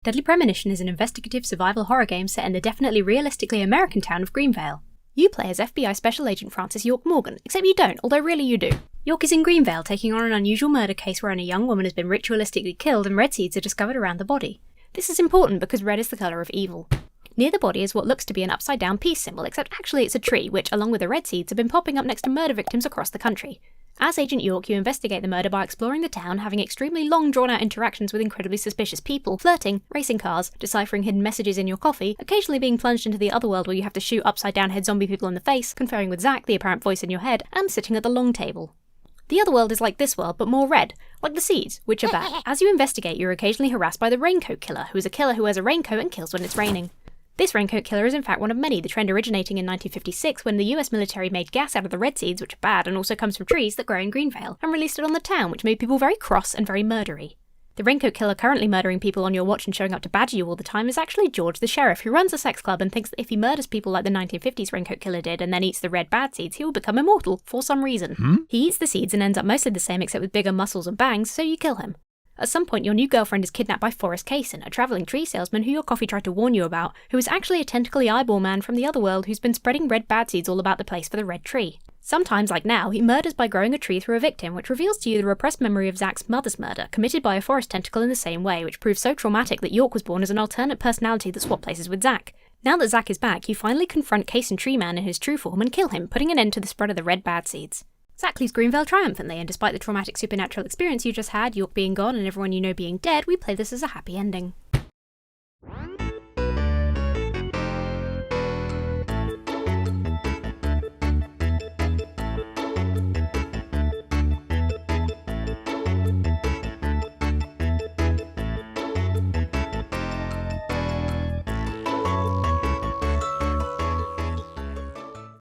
Deadly Premonition is an investigative survival horror game set in the definitely realistically American town of Greenvale. You play as FBI Special Agent Francis York Morgan, except you don't, although really you do. York is in Greenvale taking on an unusual murder case wherein a young woman has been ritualistically killed and red seeds are discovered around the body. This is important because red is the colour of evil. Near the body is what looks to be an upside-down peace symbol, except actually it's a tree, which, along with the red seeds, have been popping up next to murder victims across the country. As Agent York, you investigate the murder by exploring the town, having extremely long drawn-out interactions with incredibly suspicious people, flirting, racing cars, deciphering hidden messages in your coffee, occasionally being plunged into the other world where you have to shoot upside-down head zombie people in the face, conferring with Zack, the apparent voice in your head, and sitting at the long table. The other world is like this world, but more red, like the seeds, which are bad. As you investigate, you're occasionally harassed by the Raincoat Killer, who is a killer who wears a raincoat and kills when it's raining. This raincoat killer is in fact one of many, the trend originating in 1956 when the US military made gas out of the red seeds, which are bad and also comes from trees that grow in Greenvale, and released it on the town, which made people very cross and very murdery. The raincoat killer currently murdering people on your watch and showing up to badger you all the time is actually George the sheriff, who runs a sex club and thinks that if he murders people like the 1950s raincoat killer did and then eats the red bad seeds, he will become immortal, for some reason. He eats the seeds and ends up mostly the same except with bigger muscles and bangs, so you kill him. At some point, your new girlfriend is kidnapped by Forrest Kaysen, a travelling tree salesman who your coffee tried to warn you about, who is actually a tentacly eyeball man from the other world who's been spreading red bad seeds all about the place for the red tree. Sometimes, like now, he murders by growing a tree through a victim, which reveals to you the repressed memory of Zack's mother's murder, committed by a forest tentacle in the same way, which proves so traumatic that York was born as an alternate personality that swapped places with Zack. Now that Zack is back, you finally confront Kaysen Tree Man in his true form and kill him, putting an end to the spread of the red bad seeds. Zack leaves Greenvale triumphantly, and despite the traumatic supernatural experience you just had, York being gone and everyone you know being dead, we play this as a happy ending.